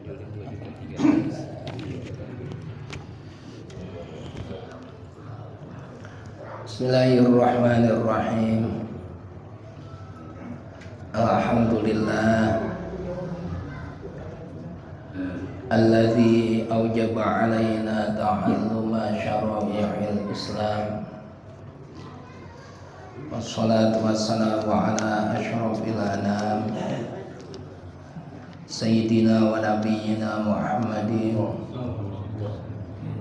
Juli 2013. Bismillahirrahmanirrahim. Alhamdulillah alladzi aujaba alaina ta'alluma syara'i'il Islam. Wassalatu wassalamu ala asyrafil anam sayyidina wa nabiyyina Muhammadin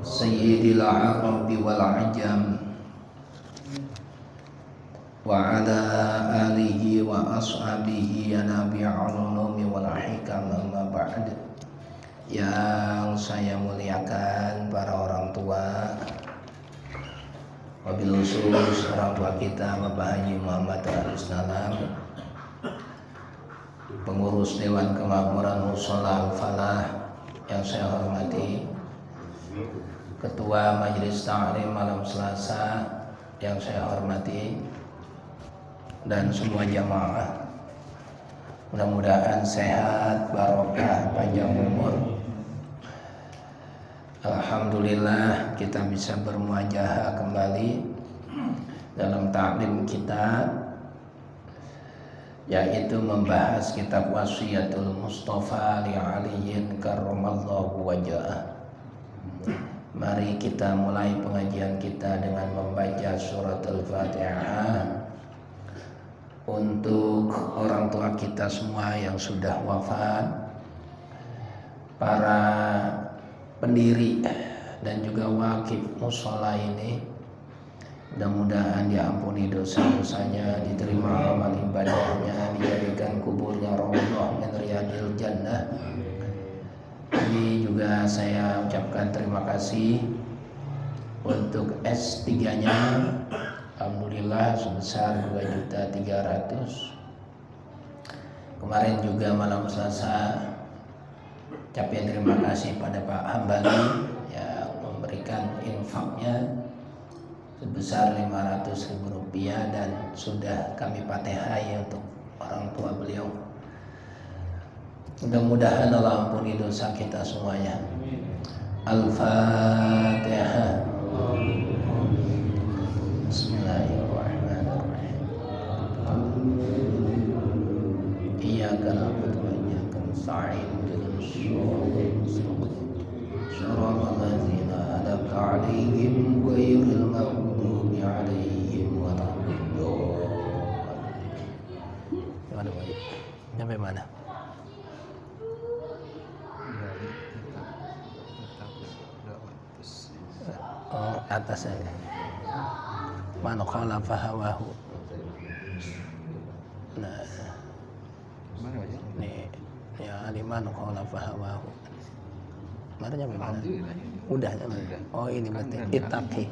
sayyidil arabi wal ajam wa ala alihi wa ashabihi ya nabi'ul ulumi wal hikam, amma ba'd. Yang saya muliakan para orang tua, wabil khusus orang tua kita Bapak Haji Muhammad Darussalam, pengurus Dewan Kemakmuran Mushola Al-Falah yang saya hormati, Ketua Majelis Ta'lim Malam Selasa yang saya hormati, dan semua jamaah. Mudah-mudahan sehat, barokah, panjang umur. Alhamdulillah kita bisa bermuajahah kembali dalam taklim kita, yaitu membahas kitab Wasiyatul Mustafa li Aliyin karramallahu wajhah. Mari kita mulai pengajian kita dengan membaca surat Al-Fatihah untuk orang tua kita semua yang sudah wafat, para pendiri dan juga wakif mushola ini. Mudah-mudahan diampuni dosa-dosanya, diterima amal ibadahnya, dijadikan kuburnya raudhah min riyadil jannah. Ini juga saya ucapkan terima kasih untuk S3-nya. Alhamdulillah sebesar 2.300.000. Kemarin juga malam Selasa ucapkan terima kasih pada Pak Hambali yang memberikan infaknya sebesar Rp500.000 dan sudah kami fatihai untuk orang tua beliau. Mudah-mudahan Allah ampuni dosa kita semuanya. Al-Fatihah. Bismillahirrahmanirrahim. Iyyaka na'budu wa iyyaka nasta'in. Shiratal ladzina an'amta 'alaihim ghairil maghdubi 'alaihim waladdallin. Sampai mana? Oh, atas saja. Man khalafa hawahu. Nah, nih ya aliman khalafa hawahu. Mana nyampe mana? Udah. Oh ini berarti ittaqi.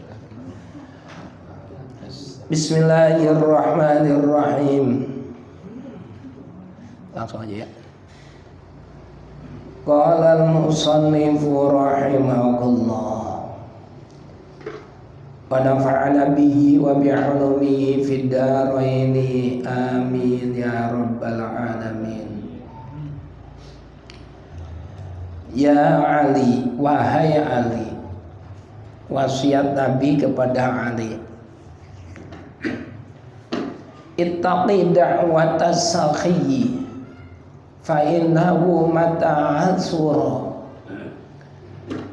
Bismillahirrahmanirrahim. Langsung aja ya. Qala al-musannifu rahimahullah wa nafa'ana bihi wa bi'ulumihi fid dharaini amin ya rabbal alamin. Ya Ali, wahai Ali, wasiat Nabi kepada Ali, ittaqi da'watas sakhiyyi fa innahu mata asura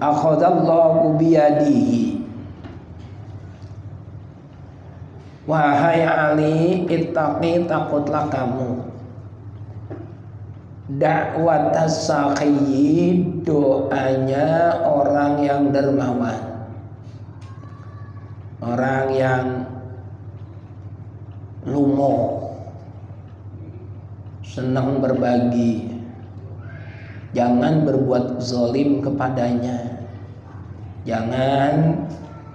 akhadallahu biyadihi. Wahai Ali, ittaqi, takutlah kamu, da'watas sakhiyyi, doanya orang yang dermawan, orang yang lumo, senang berbagi. Jangan berbuat zalim kepadanya, jangan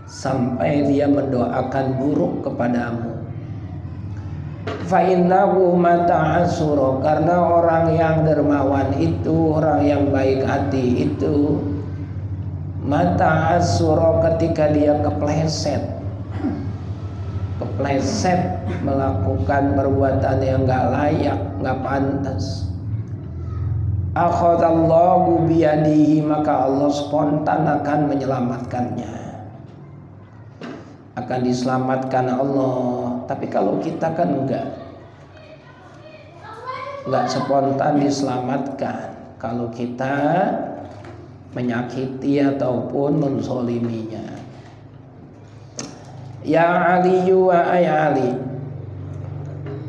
sampai dia mendoakan buruk kepadamu. Fa innahu mata asura, karena orang yang dermawan itu, orang yang baik hati itu, mata asura, ketika dia kepleset melakukan perbuatan yang gak layak, gak pantas, akhadallahu biyadihi, maka Allah spontan akan menyelamatkannya, akan diselamatkan Allah. Tapi kalau kita kan enggak spontan diselamatkan kalau kita menyakiti ataupun menzoliminya. Ya Ali wa ay Ali,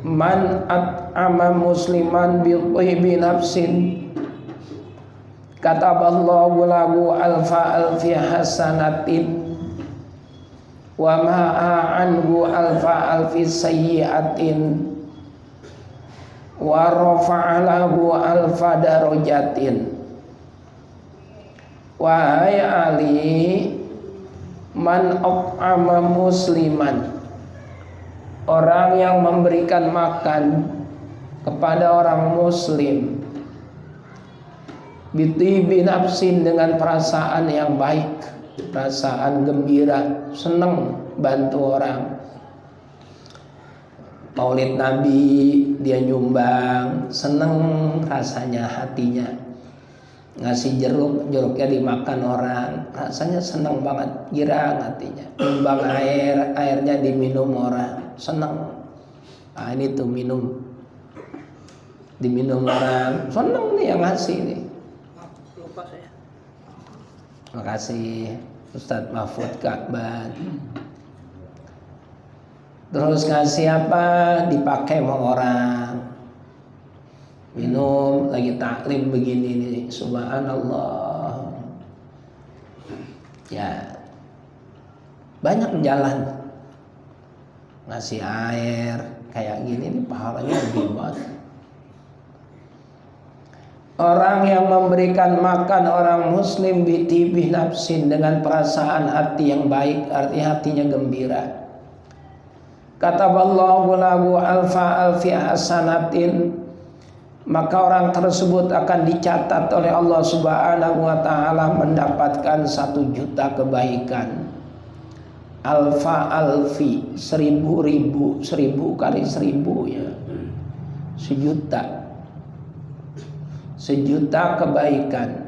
man at'ama musliman bi nafsin kataballahu lahu alfi hasanatin wa ma'a anhu alfi sayyi'atin wa rafa'a lahu darajatin. Wahai Ali, man at'ama musliman, orang yang memberikan makan kepada orang muslim, bitibi nafsin, dengan perasaan yang baik, perasaan gembira, senang bantu orang. Maulid Nabi dia nyumbang, senang rasanya hatinya. Ngasih jeruknya dimakan orang, rasanya senang banget, girang hatinya. Nyumbang airnya diminum orang, senang. Ah ini tuh diminum orang, senang nih yang ngasih nih. Lupa saya. Makasih Ustadz Mahfud Kakban. Terus ngasih apa? Dipakai sama orang. Minum lagi taklim begini nih, subhanallah. Ya, banyak jalan ngasih air kayak gini nih, pahalanya lebih banget. Orang yang memberikan makan orang muslim bitibih nafsin, dengan perasaan hati yang baik, artinya hatinya gembira. Kataballahu lahu alfi hasanatin, maka orang tersebut akan dicatat oleh Allah Subhanahu wa taala mendapatkan 1 juta kebaikan. Alfi, 1000 kali 1000 ya. 1 juta kebaikan.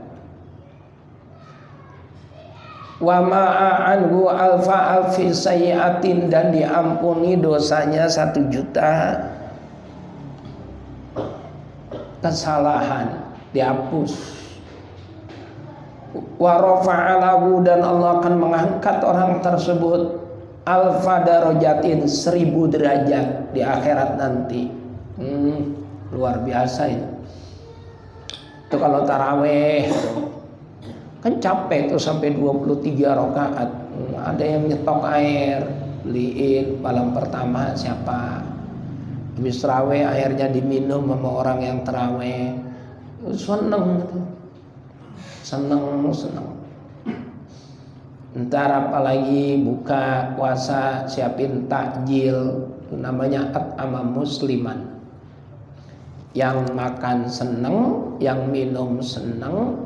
Wa ma'anhu alfi sayyi'atin, dan diampuni dosanya 1 juta kesalahan, dihapus. Wa rafa'a lahu, dan Allah akan mengangkat orang tersebut alfa darajatin, 1000 derajat di akhirat nanti. Luar biasa itu. Itu kalau taraweh kan capek tuh sampai 23 rakaat. Ada yang nyetok air, beliin malam pertama siapa? Habis taraweh airnya diminum sama orang yang taraweh. Seneng. Ntar apalagi buka puasa siapin takjil, namanya at'ama musliman. Yang makan seneng, yang minum seneng,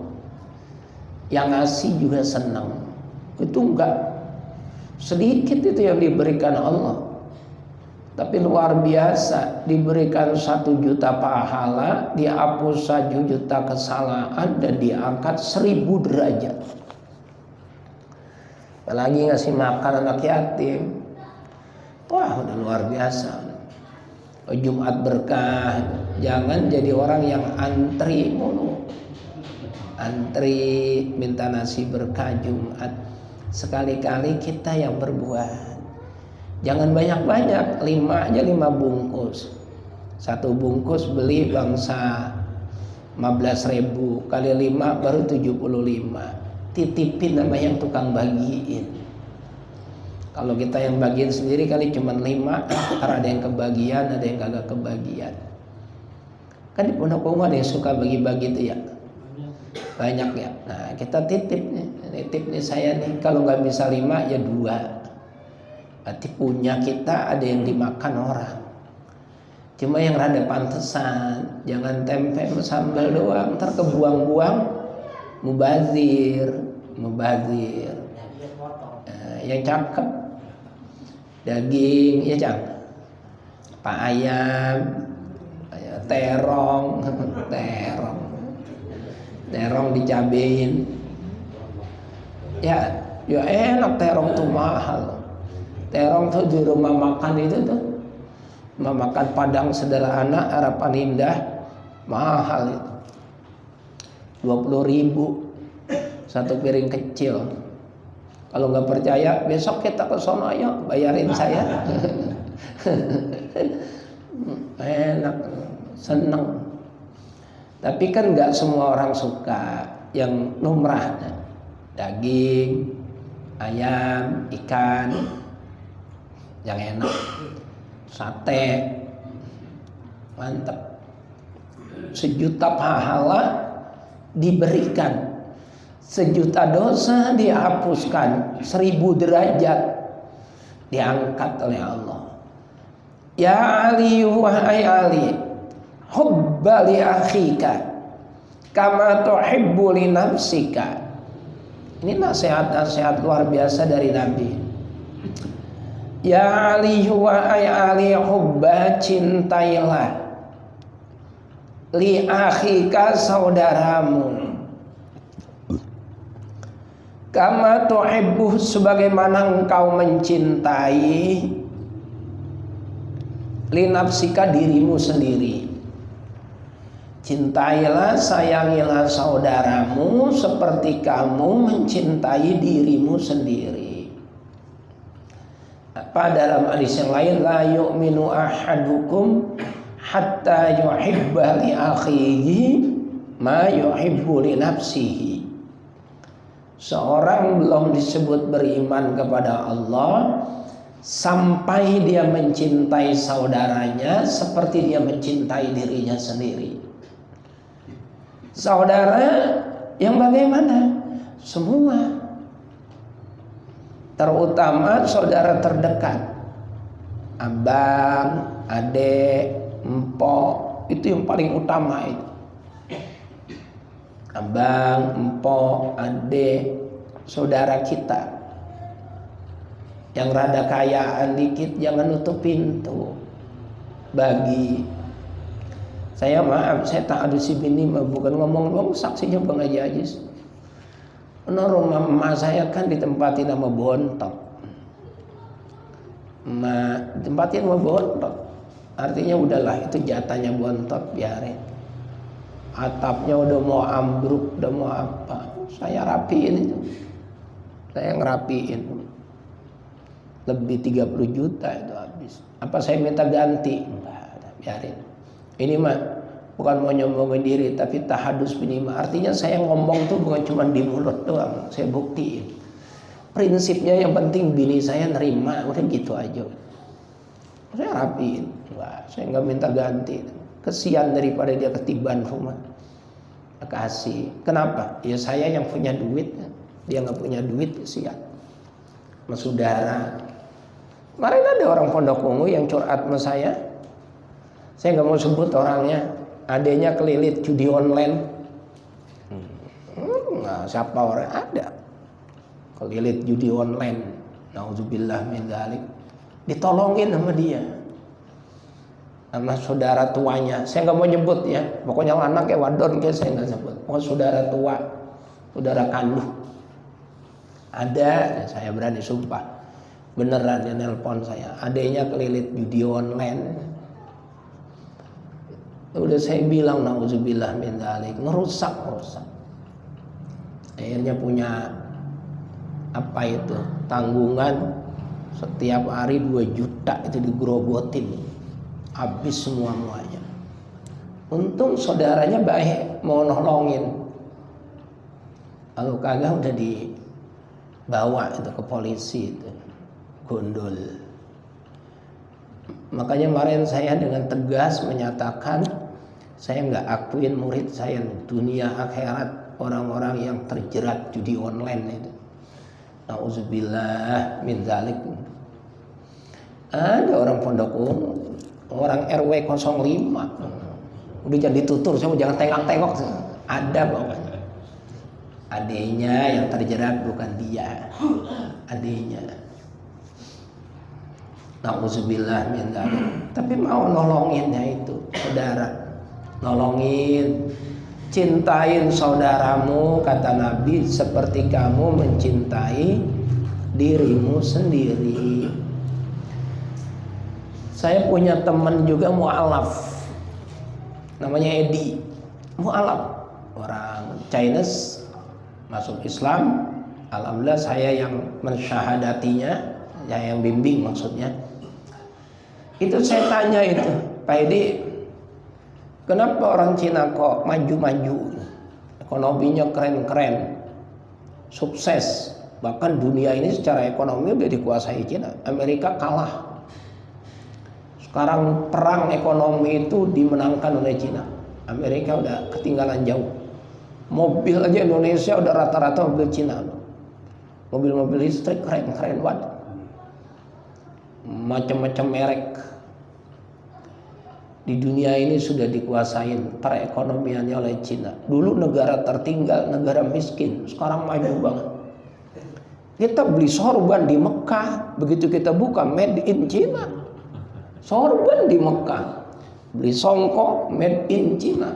yang ngasih juga seneng. Itu enggak sedikit itu yang diberikan Allah, tapi luar biasa, diberikan 1 juta pahala, dihapus 1 juta kesalahan, dan diangkat 1000 derajat. Apalagi ngasih makan anak yatim, wah udah luar biasa. Jumat berkah, jangan jadi orang yang antri mulu, antri minta nasi berkah Jumat. Sekali-kali kita yang berbuat. Jangan banyak-banyak, 5 aja 5 bungkus. 1 bungkus beli bangsa 15.000 kali 5 baru 75. Titipin sama yang tukang bagiin. Kalau kita yang bagiin sendiri kali cuma 5, karena ada yang kebagian, ada yang kagak kebagian. Kan di Pondok Umum ada yang suka bagi-bagi itu ya. Banyak ya. Nah kita titip nih saya nih, kalau nggak bisa 5 ya 2. Berarti punya kita ada yang dimakan orang. Cuma yang rada pantesan, jangan tempe sambal doang, ntar kebuang-buang, mubazir. Yang cakep, daging, ya Cang, Pak ayam, terong, terong dicabein. Ya enak, terong tuh mahal. Terong tuh di rumah makan itu tuh, rumah makan Padang sederhana Harapan Indah, mahal itu. 20.000 satu piring kecil. Kalau nggak percaya, besok kita ke sono, ayo bayarin saya. Enak, seneng. Tapi kan nggak semua orang suka yang lumrah, daging, ayam, ikan, yang enak, sate, mantap. 1 juta pahala diberikan, 1 juta dosa dihapuskan, 1000 derajat diangkat oleh Allah. Ya Ali, wahai Ali, hubba li akhika kama tuhibbu li nafsika. Ini nasihat-nasihat luar biasa dari Nabi. Ya Ali, wahai Ali, hubba, cintailah li akhika, saudaramu, kama tuhibbu, sebagaimana engkau mencintai li nafsika, dirimu sendiri. Cintailah, sayangilah saudaramu seperti kamu mencintai dirimu sendiri. Apa dalam hadis yang lain, la yu'minu ahadukum hatta yuhibba li akhihi ma yuhibbu li nafsihi. Seorang belum disebut beriman kepada Allah sampai dia mencintai saudaranya seperti dia mencintai dirinya sendiri. Saudara yang bagaimana? Semua. Terutama saudara terdekat, abang, adek, empok, itu yang paling utama itu. Abang, empok, adek, saudara kita. Yang rada kayaan dikit jangan nutup pintu, bagi. Saya maaf, saya tak ada si bini, bukan ngomong doang, saksinya Bang Haji Ajis. Rumah emak saya kan ditempatin sama bontot. Emak ditempatin sama bontot, artinya udahlah itu jatahnya bontot, biarin. Atapnya udah mau ambruk, udah mau apa, saya rapiin itu. Saya ngerapiin. Lebih 30 juta itu habis. Apa saya minta ganti? Enggak, biarin. Ini mah bukan mau nyombongin diri, tapi tahadus binima. Artinya saya ngomong tuh bukan cuma di mulut doang, saya buktiin. Prinsipnya yang penting bini saya nerima, udah gitu aja. Saya rapiin. Wah, saya nggak minta ganti. Kesian daripada dia ketiban rumah. Kasih. Kenapa? Ya saya yang punya duit, dia nggak punya duit, kesian. Sama saudara. Kemarin ada orang Pondok Ungu yang curhat sama saya. Saya nggak mau sebut orangnya. Adanya kelilit judi online. Nah, siapa orang? Ada kelilit judi online. Nauzubillah min dzalik. Ditolongin sama dia, sama saudara tuanya. Saya nggak mau nyebut ya. Pokoknya anak kayak wadon kayak saya nggak sebut. Pokoknya saudara tua, saudara kandung. Ada, saya berani sumpah. Beneran dia nelpon saya. Adanya kelilit judi online. Udah saya bilang nauzubillah min dzalik, ngerusak. Akhirnya punya apa itu? Tanggungan setiap hari 2 juta itu digerogotin. Habis semuanya. Untung saudaranya baik, mau nolongin. Kalau kagak udah dibawa itu ke polisi itu. Gondol. Makanya kemarin saya dengan tegas menyatakan saya nggak akuin murid saya dunia akhirat orang-orang yang terjerat judi online itu. Nauzubillah min dzalik. Ada orang Pondok Ungu, orang RW 05. Udah jangan ditutur, saya mau jangan tengok-tengok. Ada pokoknya. Adenya yang terjerat bukan dia. Adenya. Nauzubillah min dzalik. Tapi mau nolonginnya itu, saudara. Nolongin. Cintain saudaramu, kata Nabi, seperti kamu mencintai dirimu sendiri. Saya punya teman juga mu'alaf, namanya Edi. Mu'alaf, orang Chinese, masuk Islam. Alhamdulillah saya yang mensyahadatinya, saya yang bimbing maksudnya. Itu saya tanya itu, Pak Edi, kenapa orang Cina kok maju-maju, ekonominya keren-keren, sukses, bahkan dunia ini secara ekonomi udah dikuasai Cina. Amerika kalah. Sekarang perang ekonomi itu dimenangkan oleh Cina. Amerika udah ketinggalan jauh. Mobil aja Indonesia udah rata-rata mobil Cina. Mobil-mobil listrik keren-keren banget, macam-macam merek. Di dunia ini sudah dikuasain perekonomiannya oleh Cina. Dulu negara tertinggal, negara miskin, sekarang maju banget. Kita beli sorban di Mekah, begitu kita buka made in China. Sorban di Mekah, beli songkok made in China.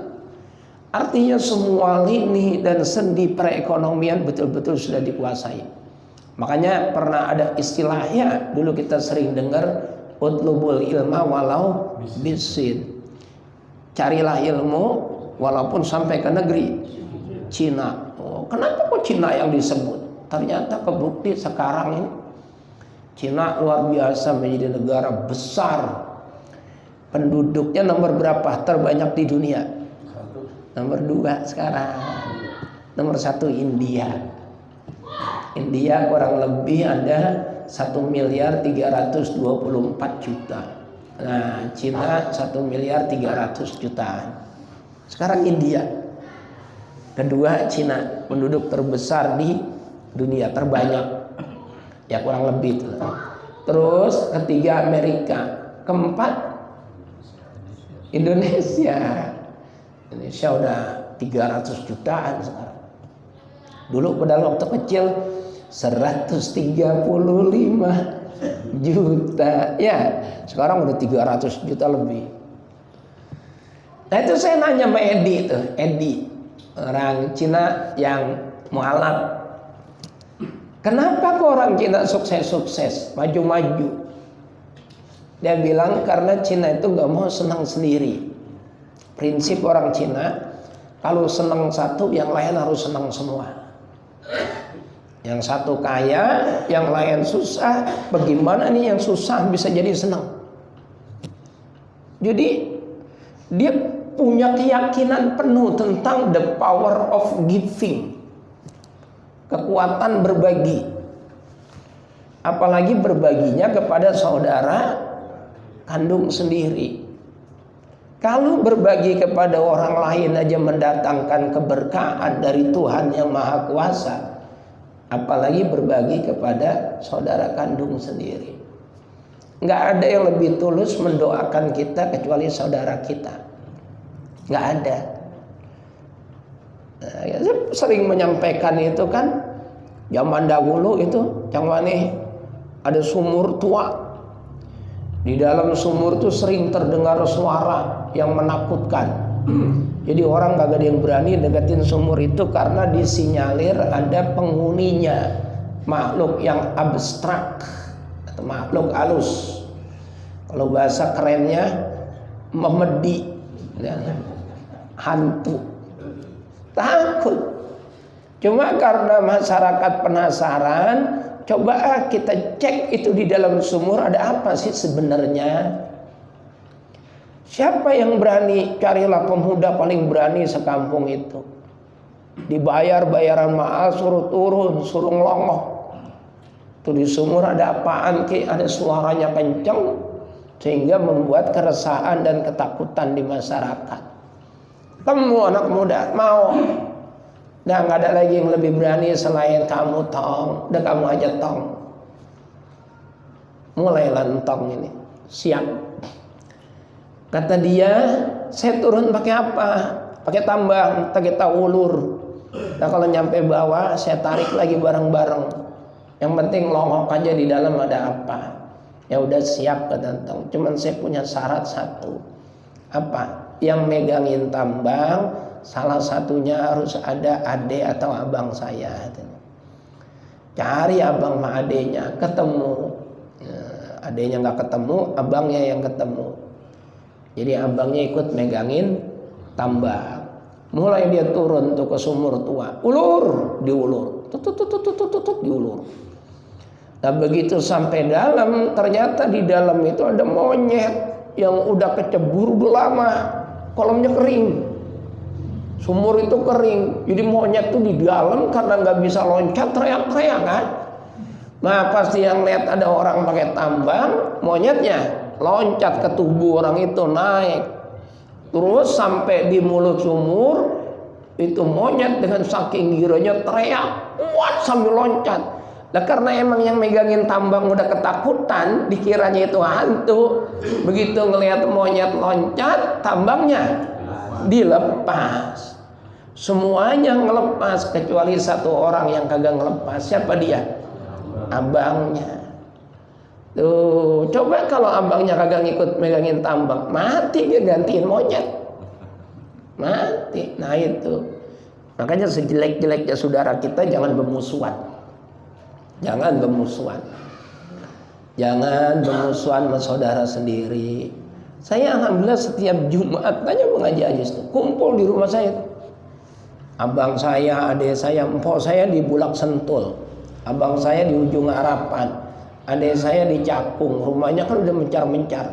Artinya semua lini dan sendi perekonomian betul-betul sudah dikuasai. Makanya pernah ada istilahnya, dulu kita sering dengar, utlubul ilma walau bisin. Carilah ilmu walaupun sampai ke negeri Cina. Oh, kenapa kok Cina yang disebut? Ternyata kebukti sekarang ini Cina luar biasa, menjadi negara besar. Penduduknya nomor berapa terbanyak di dunia? Nomor 2 sekarang. Nomor 1 India. India kurang lebih ada 1.324 juta. Nah, Cina 1.300 jutaan. Sekarang India. Kedua Cina, penduduk terbesar di dunia, terbanyak. Ya kurang lebih itu. Terus ketiga Amerika. Keempat Indonesia. Indonesia udah 300 jutaan sekarang. Dulu pada waktu kecil 135 juta. Ya, sekarang udah 300 juta lebih. Nah itu saya nanya sama Edi itu, Edi, orang Cina yang mualaf. Kenapa kok orang Cina sukses-sukses, maju-maju? Dia bilang karena Cina itu gak mau senang sendiri. Prinsip orang Cina, kalau senang satu, yang lain harus senang semua. Yang satu kaya, yang lain susah. Bagaimana nih yang susah bisa jadi senang? Jadi dia punya keyakinan penuh tentang the power of giving, kekuatan berbagi. Apalagi berbaginya kepada saudara kandung sendiri. Kalau berbagi kepada orang lain aja mendatangkan keberkahan dari Tuhan yang Maha Kuasa, apalagi berbagi kepada saudara kandung sendiri. Nggak ada yang lebih tulus mendoakan kita kecuali saudara kita. Nggak ada. Nah, ya, saya sering menyampaikan itu kan, zaman dahulu itu yang mana ada sumur tua. Di dalam sumur itu sering terdengar suara yang menakutkan. Jadi orang gak ada yang berani deketin sumur itu karena disinyalir ada penghuninya, makhluk yang abstrak atau makhluk halus. Kalau bahasa kerennya memedi, ya, hantu. Takut. Cuma karena masyarakat penasaran, coba kita cek itu di dalam sumur ada apa sih sebenarnya. Siapa yang berani? Carilah pemuda paling berani sekampung itu. Dibayar bayaran mahal, suruh turun, suruh ngelongoh. Itu di sumur ada apaan ki? Ada suaranya kenceng sehingga membuat keresahan dan ketakutan di masyarakat. Kamu anak muda mau? Nah, nggak ada lagi yang lebih berani selain kamu, Tong. Udah kamu aja, Tong. Mulailah Tong ini. Siap. Kata dia, saya turun pakai apa? Pakai tambang, pakai ulur. Nah, kalau nyampe bawah, saya tarik lagi bareng-bareng. Yang penting longok aja di dalam ada apa. Ya udah siap, kata Tong. Cuman saya punya syarat satu. Apa? Yang megangin tambang salah satunya harus ada adik atau abang saya. Cari abang sama adiknya, ketemu. Adiknya nggak ketemu, abangnya yang ketemu. Jadi abangnya ikut megangin tambak. Mulai dia turun tuh ke sumur tua, ulur, diulur, tutut, diulur. Nah begitu sampai dalam, ternyata di dalam itu ada monyet yang udah kecebur udah lama, kolamnya kering, sumur itu kering. Jadi monyet tuh di dalam karena nggak bisa loncat, teriak-teriak kan. Nah pasti yang lihat ada orang pakai tambang, monyetnya loncat ke tubuh orang itu, naik terus sampai di mulut sumur. Itu monyet dengan saking giranya teriak kuat sambil loncat. Nah karena emang yang megangin tambang udah ketakutan, dikiranya itu hantu. Begitu ngelihat monyet loncat, tambangnya dilepas. Semuanya ngelepas kecuali satu orang yang kagak ngelepas. Siapa dia? Abangnya. Tuh, coba kalau abangnya kagak ngikut megangin tambang, mati dia, gantiin monyet. Mati. Nah itu. Makanya sejelek-jeleknya saudara kita jangan bermusuhan. Jangan bermusuhan. Jangan bermusuhan sama saudara sendiri. Saya alhamdulillah setiap Jumat tanya mengaji ajis kumpul di rumah saya. Abang saya, adik saya, empok saya di Bulak Sentul. Abang saya di ujung Harapan. Adik saya di Cakung, rumahnya kan udah mencar-mencar.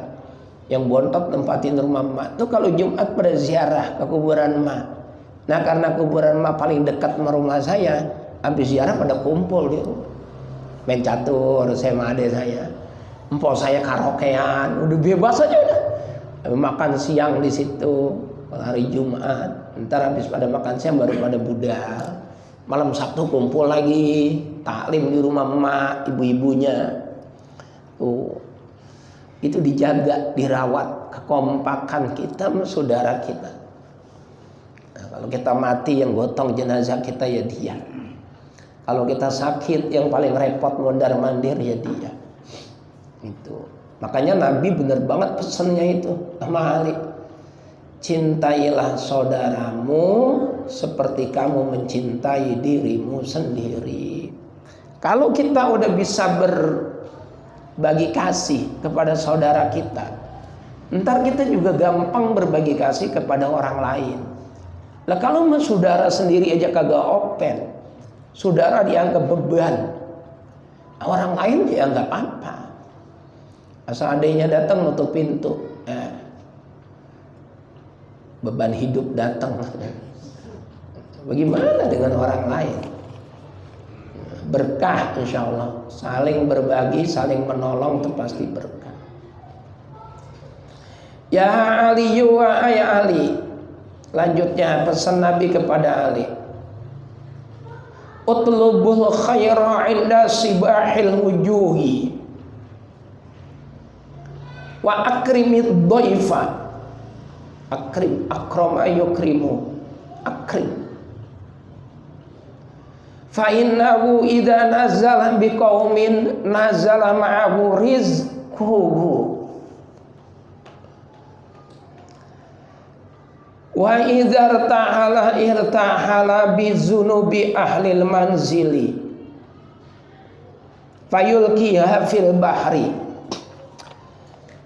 Yang bontot tempatin rumah emak. Tuh kalau Jumat pada ziarah ke kuburan emak. Nah karena kuburan emak paling dekat sama rumah saya, habis ziarah pada kumpul di rumah. Main catur saya sama adik saya. Empok saya karaokean, udah bebas aja udah. Makan siang di situ hari Jumat. Ntar habis pada makan siang baru pada budal. Malam Sabtu kumpul lagi, taklim di rumah emak, ibu-ibunya. Itu dijaga, dirawat kekompakan kita sama saudara kita. Nah, kalau kita mati yang gotong jenazah kita ya dia. Kalau kita sakit yang paling repot mondar-mandir ya dia. Itu. Makanya Nabi bener banget pesannya itu sama Ali. Cintailah saudaramu seperti kamu mencintai dirimu sendiri. Kalau kita udah bisa berbagi kasih kepada saudara kita, ntar kita juga gampang berbagi kasih kepada orang lain. Lah kalau saudara sendiri aja kagak open, saudara dianggap beban, orang lain ya nggak apa-apa. Asal adanya datang nutup pintu, beban hidup datang. Bagaimana dengan orang lain? Berkah insya Allah. Saling berbagi, saling menolong itu pasti berkah. Ya Ali wa ya Ali. Lanjutnya pesan Nabi kepada Ali. Utlubul khaira inda sibahil wujuhi wa akrimid dhaifa. Akrim, akrama yukrimu, akrim. Fa innahu idza nazala biqaumin nazala ma'ahu rizquhu wa idza irtahala bizunubi ahlil manzili fayulqiha fil bahri.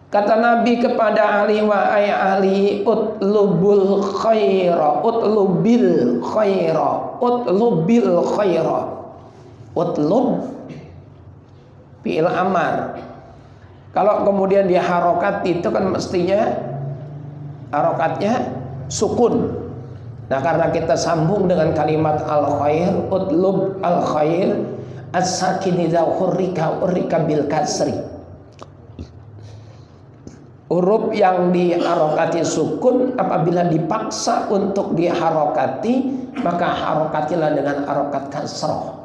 Kata Nabi kepada Ali, wa ay Ali, utlubul khaira, utlubil khaira, utlubil khaira. Utlub fi'il amar. Kalau kemudian dia harokat itu kan mestinya harokatnya sukun. Nah karena kita sambung dengan kalimat al khair, utlub al khair, as-sakin idza hurrika bil kasri. Huruf yang diharokati sukun apabila dipaksa untuk diharokati maka harokatilah dengan harokat kasroh.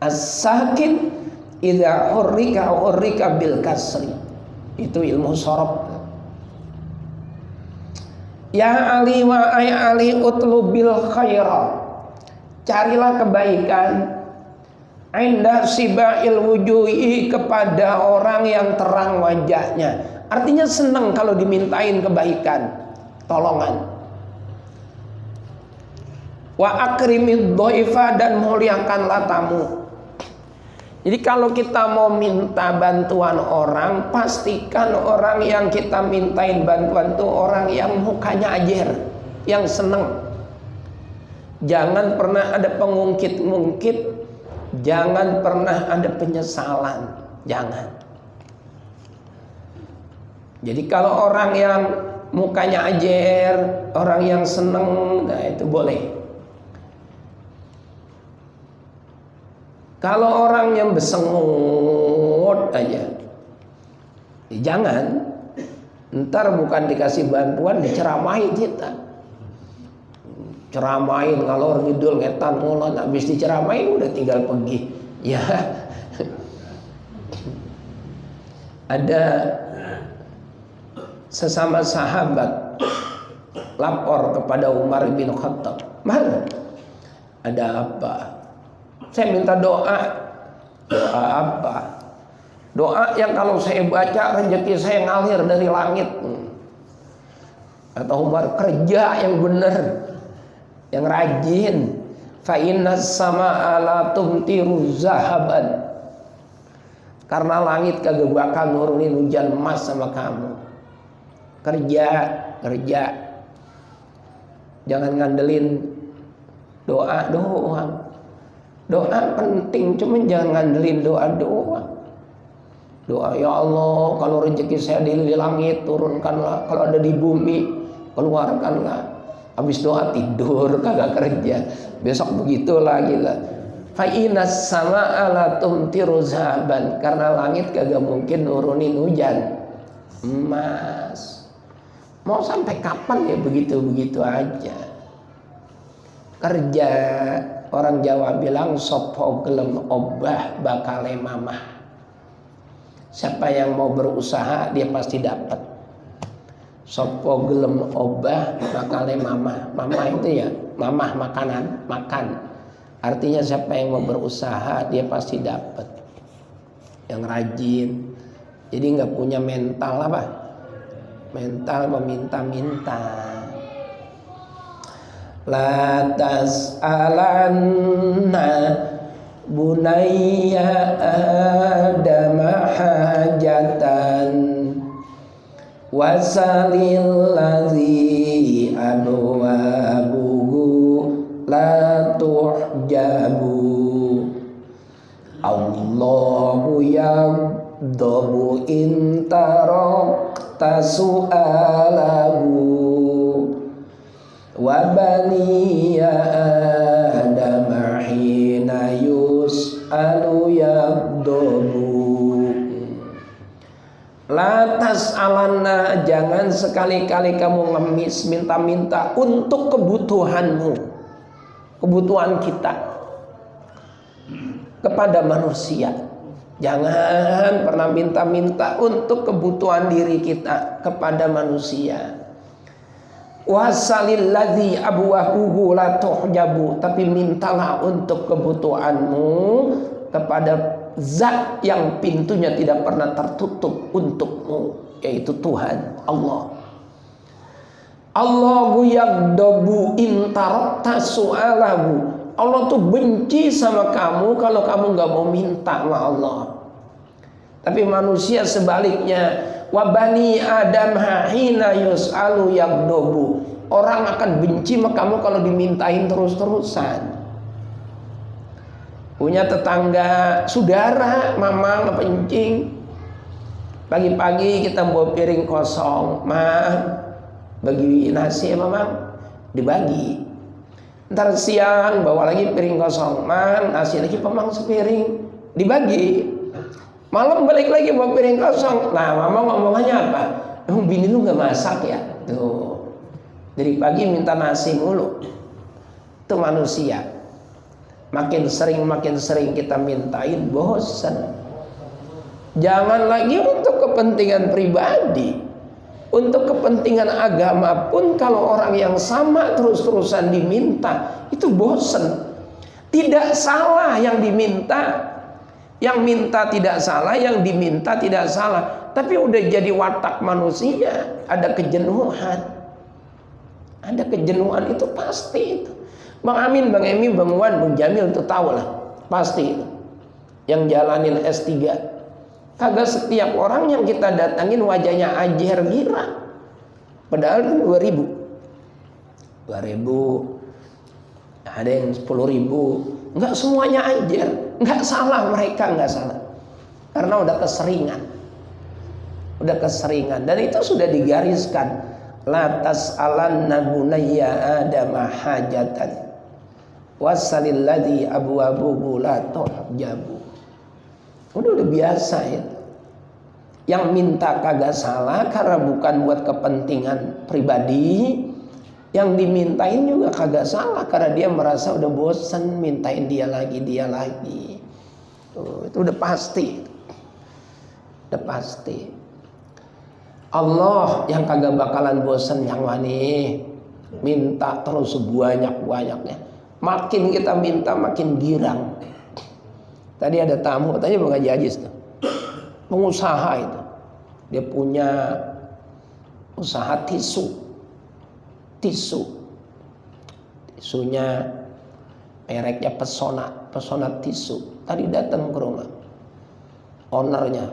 As-sakin idza hurrika bil kasri. Itu ilmu sorob. Ya Ali wa ay Ali utlubil khaira. Carilah kebaikan inda sibail wujuhi kepada orang yang terang wajahnya. Artinya senang kalau dimintain kebaikan, tolongan. Wa akrimid dhaifa, dan muliakanlah tamu. Jadi kalau kita mau minta bantuan orang, pastikan orang yang kita mintain bantuan itu orang yang mukanya ajer, yang seneng. Jangan pernah ada pengungkit-ungkit, jangan pernah ada penyesalan, jangan. Jadi kalau orang yang mukanya ajer, orang yang seneng, nah itu boleh. Kalau orang yang besengut aja, jangan. Ntar bukan dikasih bantuan, diceramain kita. Ceramain ngalor ngidul ngetan ngulon, habis diceramain udah tinggal pergi. Ya. Ada sesama sahabat lapor kepada Umar bin Khattab. Mana? Ada apa? Saya minta doa. Doa apa? Doa yang kalau saya baca rezeki saya ngalir dari langit. Kata Umar, kerja yang benar, yang rajin. Fa innas samaa'a la tumtiru zahaban. Karena langit kagak bakal nurunin hujan emas sama kamu. Kerja, kerja. Jangan ngandelin doa doang. Doa penting, cuman jangan ngandelin doa doang. Doa, ya Allah, kalau rezeki saya di langit turunkanlah, kalau ada di bumi keluarkanlah. Habis doa tidur, kagak kerja. Besok begitu lagi lah. Fa inas samaa'a la tumtiru zahaban. Karena langit kagak mungkin nurunin hujan emas. Mau sampai kapan ya begitu-begitu aja? Kerja. Orang Jawa bilang sopo gelem obah bakale mamah. Siapa yang mau berusaha dia pasti dapat. Sopo gelem obah bakale mamah. Mamah itu ya mamah makanan, makan. Artinya siapa yang mau berusaha dia pasti dapat. Yang rajin. Jadi nggak punya mental apa? Mental meminta-minta. La tas'alanna bunayya adama hajatan wasalil ladzi abwabuhu la tuhjabu. Allahu yagdabu in tarakta su'alahu wa baniya adam hina yus'alu yagdabu. La tas'alanna, jangan sekali-kali kamu ngemis minta-minta untuk kebutuhanmu, kebutuhan kita kepada manusia. Jangan pernah minta-minta untuk kebutuhan diri kita kepada manusia. Wasalil ladzi abwahuhu la tuhjabu, tapi mintalah untuk kebutuhanmu kepada zat yang pintunya tidak pernah tertutup untukmu, yaitu Tuhan Allah. Allahu yagdabu in tarakta su'alahu. Allah tuh benci sama kamu kalau kamu nggak mau minta sama Allah. Tapi manusia sebaliknya, wa bani adam hina yus'alu yagdabu. Orang akan benci sama kamu kalau dimintain terus-terusan. Punya tetangga, saudara, mama ngepencing. Pagi-pagi kita bawa piring kosong, mah bagi nasi ya mama, dibagi. Ntar siang bawa lagi piring kosong, mah nasi lagi pemang sepiring, dibagi. Malam balik lagi bawa piring kosong. Nah mama ngomongannya apa? Bini lu gak masak ya? Tuh, dari pagi minta nasi mulu. Itu manusia. Makin sering kita mintain, bosan. Jangan lagi untuk kepentingan pribadi, untuk kepentingan agama pun kalau orang yang sama terus-terusan diminta, itu bosan. Tidak salah yang diminta, yang minta tidak salah, yang diminta tidak salah. Tapi udah jadi watak manusia, ada kejenuhan. Ada kejenuhan itu pasti itu. Bang Amin, Bang Emi, Bang Wan, Bang Jamil tuh tahu lah, pasti yang jalanin S3. Kagak setiap orang yang kita datangin wajahnya ajer girang. Padahal kan 2000, ada yang 10.000. Nggak semuanya ajer, nggak salah mereka, nggak salah, karena udah keseringan, dan itu sudah digariskan. La tas'alanna bunayya adama hajatan wasalil ladzi abwabuhu la tuhjabu. Udah biasa ya. Yang minta kagak salah karena bukan buat kepentingan pribadi. Yang dimintain juga kagak salah karena dia merasa udah bosen mintain dia lagi. Tuh, itu udah pasti. Allah yang kagak bakalan bosen yang wani. Minta terus sebanyak-banyaknya. Makin kita minta makin girang. Tadi ada tamu katanya Bang Haji Ajis tuh, pengusaha itu. Dia punya usaha tisunya mereknya Pesona Tisu. Tadi datang ke rumah ownernya,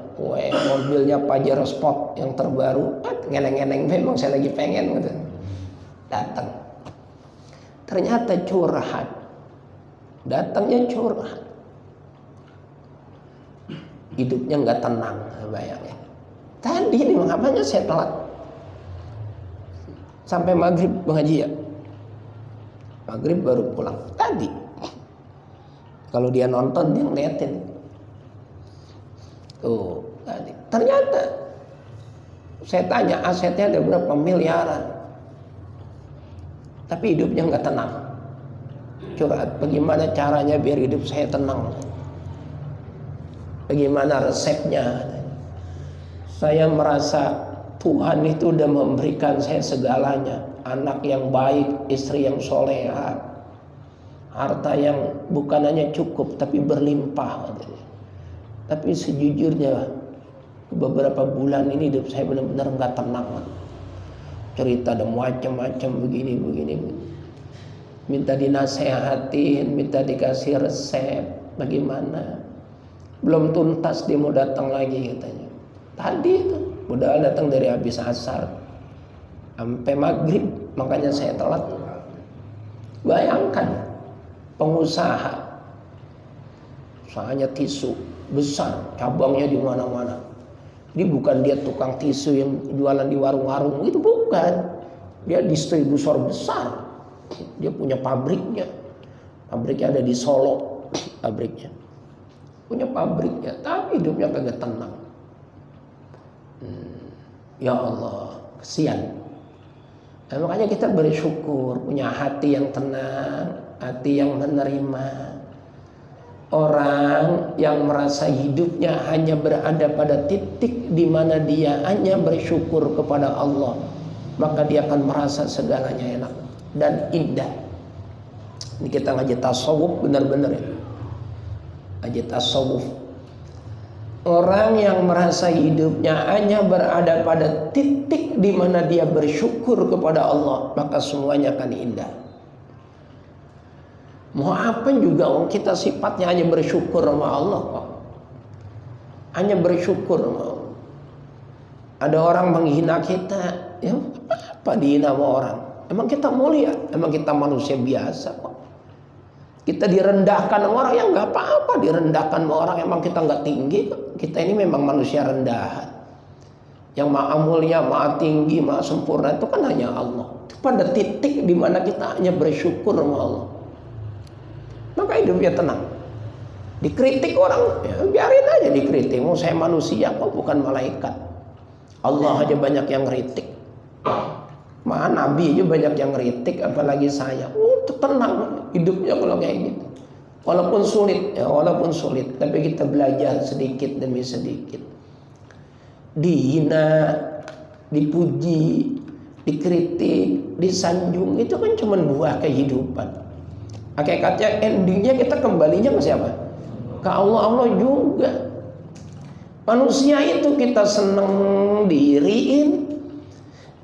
mobilnya Pajero Sport yang terbaru, ngeleng-ngeleng, memang saya lagi pengen gitu. Datang, ternyata curhat, datangnya curhat, hidupnya nggak tenang, bayangin. Tadi nih mengapanya saya telat sampai maghrib Bang Haji ya. Maghrib baru pulang tadi. Kalau dia nonton dia ngeliatin. Tuh tadi. Ternyata saya tanya asetnya ada berapa miliaran. Tapi hidupnya nggak tenang. Curhat, bagaimana caranya biar hidup saya tenang? Bagaimana resepnya? Saya merasa Tuhan itu udah memberikan saya segalanya. Anak yang baik, istri yang soleha, harta yang bukan hanya cukup tapi berlimpah. Tapi sejujurnya beberapa bulan ini hidup saya benar-benar nggak tenang. Cerita ada macam-macam begini. Minta dinasehatin, minta dikasih resep, bagaimana? Belum tuntas dia mau datang lagi katanya. Tadi itu udah datang dari habis asar sampai maghrib, makanya saya telat. Bayangkan pengusaha, usahanya tisu besar, cabangnya di mana-mana. Ini bukan dia tukang tisu yang jualan di warung-warung, itu bukan. Dia distributor besar. Dia punya pabriknya. Pabriknya ada di Solo, pabriknya. Punya pabriknya, tapi hidupnya kagak tenang. Ya Allah, kesian. Nah, makanya kita bersyukur punya hati yang tenang, hati yang menerima. Orang yang merasa hidupnya hanya berada pada titik di mana dia hanya bersyukur kepada Allah, maka dia akan merasa segalanya enak dan indah. Ini kita ngaji tasawuf benar-benar ya. Ngaji tasawuf. Orang yang merasa hidupnya hanya berada pada titik di mana dia bersyukur kepada Allah, maka semuanya akan indah. Mau apa juga kita sifatnya hanya bersyukur sama Allah kok. Hanya bersyukur sama Allah. Ada orang menghina kita, ya apa dihina sama orang? Emang kita mulia? Emang kita manusia biasa kok. Kita direndahkan sama orang, yang nggak apa-apa direndahkan sama orang. Emang kita nggak tinggi kok. Kita ini memang manusia rendahan. Yang maha mulia, maha tinggi, maha sempurna itu kan hanya Allah. Itu pada titik di mana kita hanya bersyukur sama Allah, maka hidupnya tenang. Dikritik orang, ya biarin aja dikritik. Mau saya manusia kok, bukan malaikat. Allah aja banyak yang ngeritik. Maha Nabi aja banyak yang ngeritik, apalagi saya. Tenang hidupnya kalau kayak gitu. Walaupun sulit, tapi kita belajar sedikit demi sedikit. Dihina, dipuji, dikritik, disanjung, itu kan cuma buah kehidupan. Hakikatnya endingnya kita kembalinya ke siapa? Ke Allah juga. Manusia itu kita seneng diriin,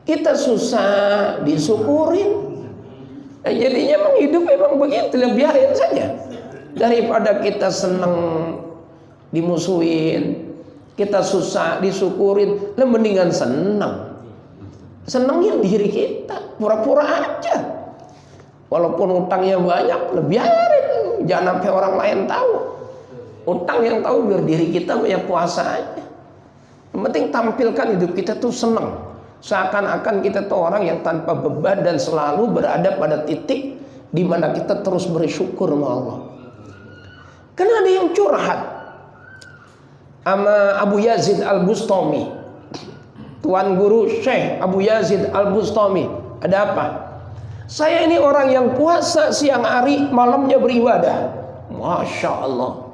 kita susah disyukurin. Jadinya memang hidup memang begitu, biarin saja. Daripada kita senang dimusuhin, kita susah disyukurin, mendingan senengin diri kita, pura-pura aja. Walaupun utangnya banyak, biarin, jangan sampai orang lain tahu. Utang yang tahu biar diri kita banyak puasa aja. Yang penting tampilkan hidup kita tuh senang. Seakan-akan kita tuh orang yang tanpa beban dan selalu berada pada titik di mana kita terus bersyukur sama Allah. Karena ada yang curhat sama Abu Yazid Al-Bustami, Tuan Guru Syekh Abu Yazid Al-Bustami. Ada apa? Saya ini orang yang puasa siang hari, malamnya beribadah. Masya Allah.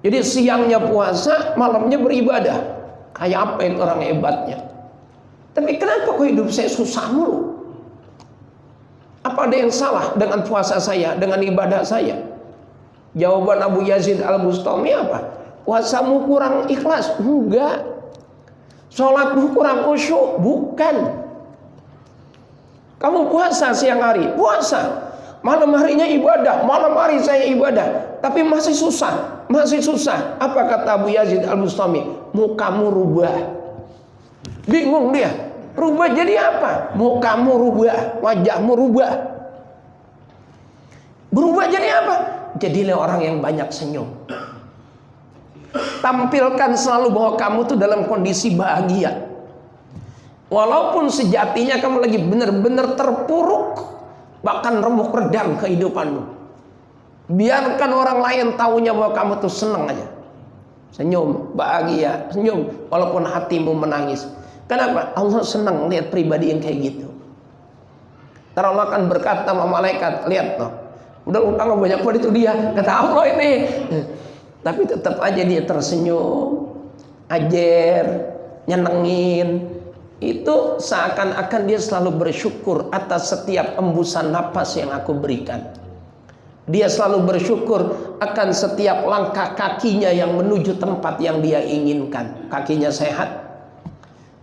Jadi siangnya puasa, malamnya beribadah. Kayak apa itu orang hebatnya? Tapi kenapa kok hidup saya susah mulu? Apa ada yang salah dengan puasa saya, dengan ibadah saya? Jawaban Abu Yazid Al-Bustami apa? Puasamu kurang ikhlas? Enggak. Sholatmu kurang khusyuk? Bukan. Kamu puasa siang hari? Puasa. Malam harinya ibadah. Malam hari saya ibadah. Tapi masih susah. Masih susah. Apa kata Abu Yazid Al-Bustami? Mukamu rubah. Bingung dia. Rubah jadi apa? Mukamu rubah, wajahmu rubah. Berubah jadi apa? Jadilah orang yang banyak senyum. Tampilkan selalu bahwa kamu tuh dalam kondisi bahagia. Walaupun sejatinya kamu lagi benar-benar terpuruk, bahkan remuk redam kehidupanmu. Biarkan orang lain tahunya bahwa kamu tuh senang aja. Senyum, bahagia, senyum walaupun hatimu menangis. Kenapa? Allah senang lihat pribadi yang kayak gitu. Ntar Allah akan berkata sama malaikat, lihat loh, udah utang banyak banget itu dia, kata Allah ini. Tapi tetap aja dia tersenyum, ajer, nyenengin. Itu seakan-akan dia selalu bersyukur atas setiap embusan napas yang aku berikan. Dia selalu bersyukur akan setiap langkah kakinya yang menuju tempat yang dia inginkan. Kakinya sehat.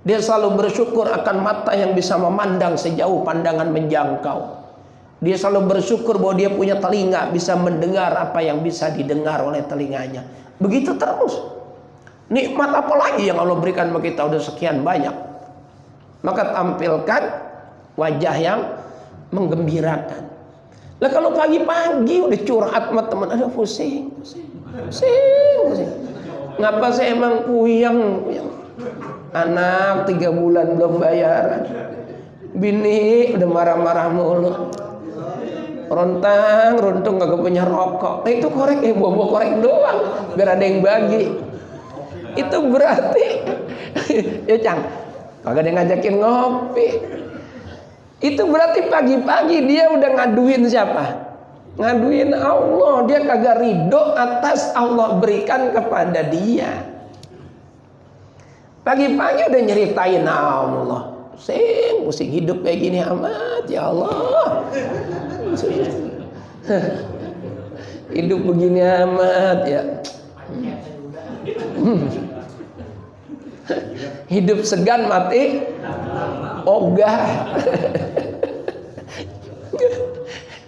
Dia selalu bersyukur akan mata yang bisa memandang sejauh pandangan menjangkau. Dia selalu bersyukur bahwa dia punya telinga, bisa mendengar apa yang bisa didengar oleh telinganya. Begitu terus. Nikmat apa lagi yang Allah berikan bagi kita udah sekian banyak. Maka tampilkan wajah yang menggembirakan. Lah kalau pagi-pagi udah curhat sama teman, ada pusing. Ngapa saya emang puyeng. Anak 3 bulan belum bayaran, bini udah marah-marah mulu, rontang runtung gak punya rokok. Nah itu korek, bawa korek doang biar ada yang bagi. Itu berarti ya Cang, kagak ada yang ngajakin ngopi. Itu berarti pagi-pagi dia udah ngaduin siapa? Ngaduin Allah. Dia kagak ridho atas Allah berikan kepada dia. Pagi-pagi udah nyeritain Allah. Pusing hidup kayak gini amat, ya Allah. Hidup begini amat ya. Hidup segan mati ogah.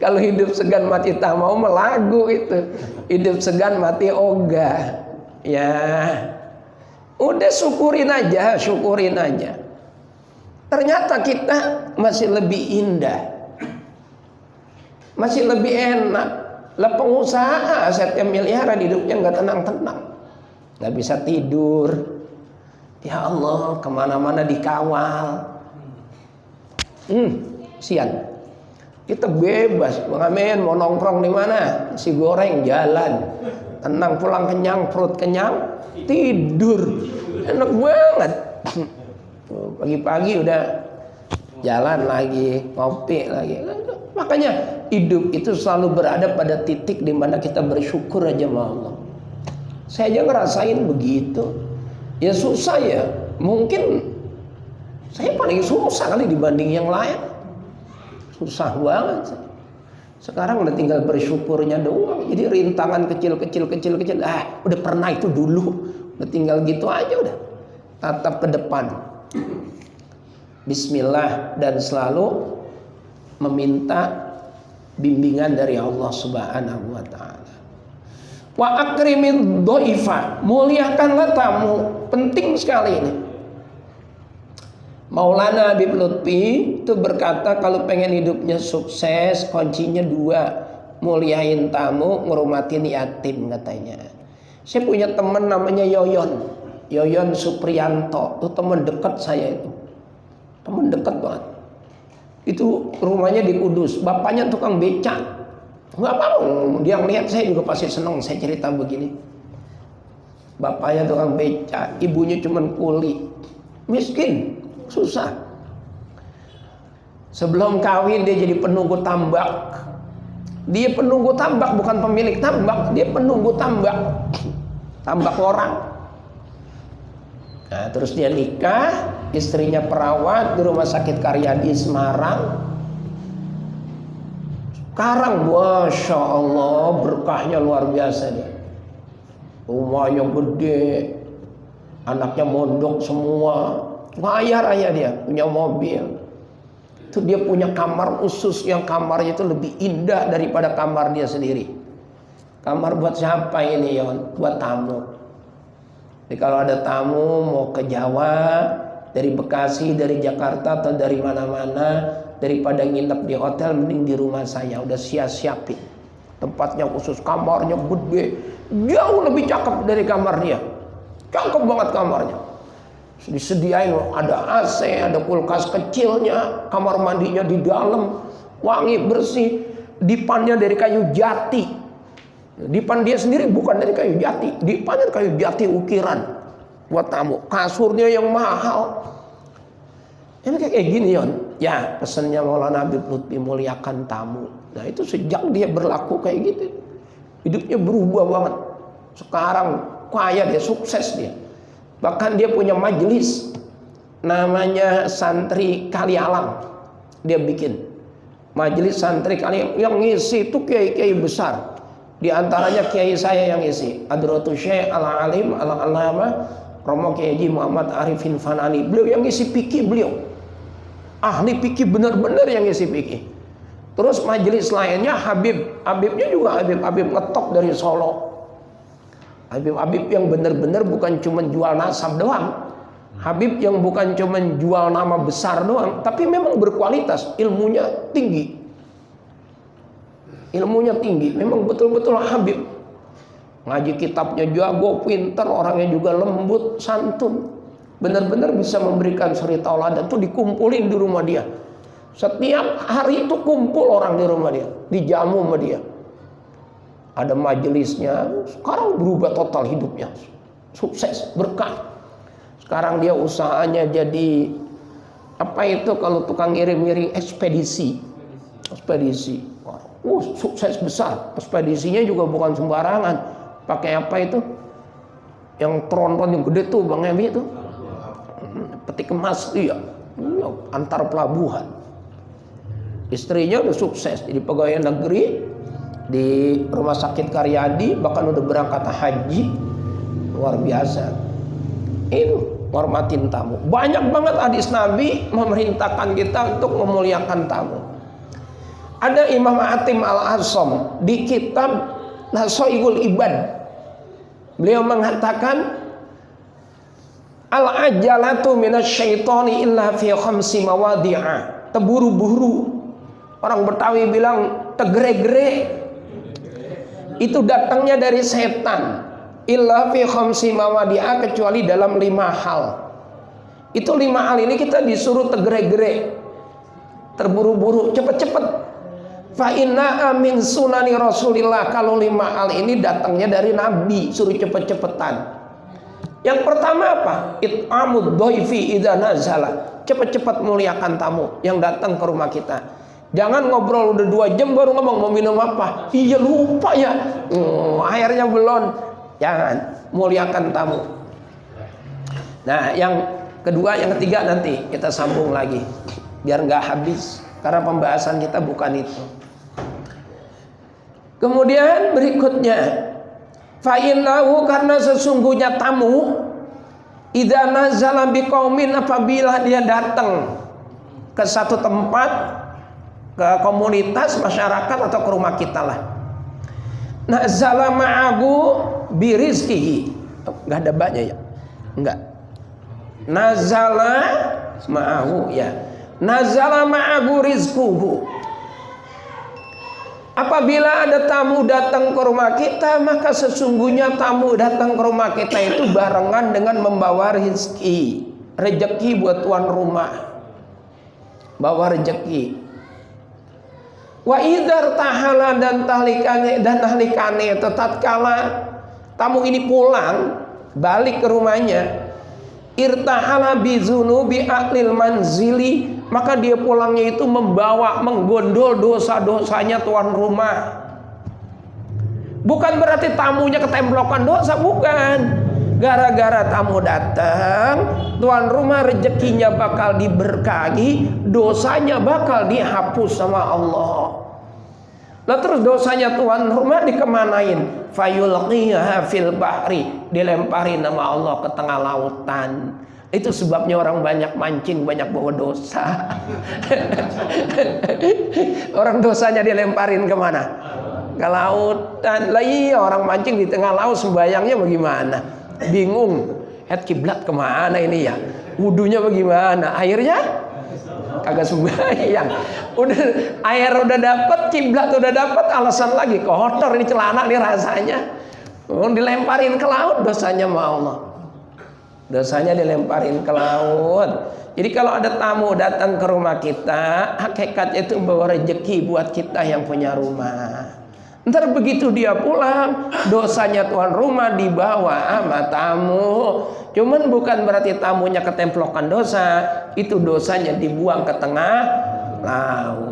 Kalau hidup segan mati tak mau melagu itu. Hidup segan mati ogah. Ya. Udah syukurin aja. Ternyata kita masih lebih indah, masih lebih enak. Lah pengusaha asetnya miliaran, hidupnya nggak tenang-tenang, nggak bisa tidur. Ya Allah, kemana-mana dikawal. Sian. Kita bebas, Bang Amin mau nongkrong di mana? Nasi goreng jalan, tenang pulang kenyang, perut kenyang, tidur, enak banget. Pagi-pagi udah jalan lagi, ngopi lagi. Makanya hidup itu selalu berada pada titik di mana kita bersyukur aja sama Allah. Saya aja ngerasain begitu. Ya susah ya. Mungkin saya paling susah kali dibanding yang lain. Susah banget. Sekarang udah tinggal bersyukurnya doang. Jadi rintangan kecil. Udah pernah itu dulu. Udah tinggal gitu aja udah. Tatap ke depan. Bismillah dan selalu meminta bimbingan dari Allah Subhanahu wa taala. Wa akrimid dhaifa, muliakanlah tamu. Penting sekali ini. Maulana Habib Lutfi itu berkata kalau pengen hidupnya sukses kuncinya 2, muliain tamu, ngurmatin yatim katanya. Saya punya teman namanya Yoyon Supriyanto, itu teman dekat saya itu. Teman dekat banget. Itu rumahnya di Kudus, bapaknya tukang becak. Nggak mau, dia ngeliat saya juga pasti seneng saya cerita begini. Bapaknya tukang becak, ibunya cuman kuli, miskin, susah. Sebelum kawin dia jadi penunggu tambak. Dia penunggu tambak, bukan pemilik tambak, dia penunggu tambak. Tambak orang. Nah, terus dia nikah, istrinya perawat di Rumah Sakit Karyadi Semarang. Sekarang Masya Allah berkahnya luar biasa dia. Rumahnya gede, anaknya mondok semua, kaya raya dia, punya mobil. Itu dia punya kamar khusus yang kamarnya itu lebih indah daripada kamar dia sendiri. Kamar buat siapa ini ya? Buat tamu. Jadi kalau ada tamu mau ke Jawa, dari Bekasi, dari Jakarta atau dari mana-mana, daripada nginep di hotel mending di rumah saya, udah siapin. Tempatnya khusus, kamarnya gede, jauh lebih cakep dari kamar dia. Cakep banget kamarnya. Disediain ada AC, ada kulkas kecilnya, kamar mandinya di dalam, wangi bersih, dipannya dari kayu jati. Dipan dia sendiri bukan dari kayu jati, dipannya kayu jati ukiran buat tamu. Kasurnya yang mahal. Ini kayak gini Yon. Ya pesannya Maulana Habib Lutfi, muliakan tamu. Nah itu sejak dia berlaku kayak gitu, hidupnya berubah banget. Sekarang kaya dia, sukses dia. Bahkan dia punya majelis namanya Santri Kalialam. Dia bikin majelis Santri Kalialam yang ngisi itu kiai-kiai besar. Di antaranya kiai saya yang ngisi, Hadratus Syekh Al-Alim Al-Allamah Romo Kiai Haji Muhammad Arifin Fanani. Beliau yang ngisi fikih, beliau ahli fikih benar-benar yang ngisi fikih. Terus majelis lainnya Habibnya juga Habib ngetop dari Solo. Habib yang benar-benar bukan cuma jual nasab doang. Habib yang bukan cuma jual nama besar doang, tapi memang berkualitas, ilmunya tinggi. Ilmunya tinggi, memang betul-betul Habib. Ngaji kitabnya jago, pintar, orangnya juga lembut, santun. Benar-benar bisa memberikan suri tauladan, itu dikumpulin di rumah dia. Setiap hari itu kumpul orang di rumah dia, dijamu sama dia. Ada majelisnya, sekarang berubah total hidupnya. Sukses, berkah. Sekarang dia usahanya jadi apa itu kalau tukang ngirim-ngirim ekspedisi. Sukses besar. Ekspedisinya juga bukan sembarangan. Pakai apa itu? Yang tronton yang gede tuh Bang Emi itu. Peti kemas iya. Antar pelabuhan. Istrinya udah sukses jadi pegawai negeri di Rumah Sakit Karyadi, bahkan udah berangkat haji. Luar biasa. Itu hormatin tamu. Banyak banget hadis Nabi memerintahkan kita untuk memuliakan tamu. Ada Imam Hatim Al-Asam di kitab Nasaihul Ibad. Beliau mengatakan al-ajalatu minasyaitani illa fi khamsi mawadi'a. Terburu-buru. Orang Betawi bilang tegere-gere. Itu datangnya dari setan. Illa fi khamsi mawadi'a, kecuali dalam 5 hal. Itu 5 hal ini kita disuruh tegere-gere. Terburu-buru, cepet-cepet. Fa inna min sunani Rasulillah. Kalau 5 hal ini datangnya dari Nabi, suruh cepet-cepetan. Yang pertama apa? It'amud dhaifi idza nazala. Cepet-cepet muliakan tamu yang datang ke rumah kita. Jangan ngobrol udah 2 jam baru ngomong mau minum apa. Iya lupa ya. Airnya belum. Jangan, muliakan tamu. Nah, yang kedua, yang ketiga nanti kita sambung lagi biar nggak habis karena pembahasan kita bukan itu. Kemudian berikutnya, fa innahu, karena sesungguhnya tamu idza nazala biqaumin, apabila dia datang ke satu tempat, ke komunitas, masyarakat, atau ke rumah kita lah. Nazala ma'ahu birizkihi. Enggak ada baknya ya? Enggak. Nazala ma'ahu ya. Nazala ma'ahu rizquhu. Apabila ada tamu datang ke rumah kita, maka sesungguhnya tamu datang ke rumah kita itu barengan dengan membawa rezeki buat tuan rumah. Bawa rezeki. Wa idhar tahala dan tahlikane tatkala tamu ini pulang balik ke rumahnya, irtahala bizunubi ahlil manzili, maka dia pulangnya itu menggondol dosa-dosanya tuan rumah. Bukan berarti tamunya ketemplokan dosa, bukan. Gara-gara tamu datang, tuan rumah rezekinya bakal diberkahi, dosanya bakal dihapus sama Allah. Nah terus dosanya tuan rumah dikemanain? Fayulqiha fil bahri, dilemparin sama Allah ke tengah lautan. Itu sebabnya orang banyak mancing, banyak bawa dosa. Orang dosanya dilemparin kemana? Ke lautan. Lah iya, orang mancing di tengah laut sembayangnya bagaimana? Bingung, kiblat kemana ini ya? Wudunya bagaimana? Airnya kagak sembahyang. Udah air udah dapat, kiblat udah dapat, alasan lagi kotor ini celana nih rasanya. Dilemparin ke laut dosanya sama Allah. Dosanya dilemparin ke laut. Jadi kalau ada tamu datang ke rumah kita, hakikatnya itu bawa rezeki buat kita yang punya rumah. Ntar begitu dia pulang, dosanya tuan rumah dibawa sama tamu. Cuman bukan berarti tamunya ketemplokan dosa, itu dosanya dibuang ke tengah laut.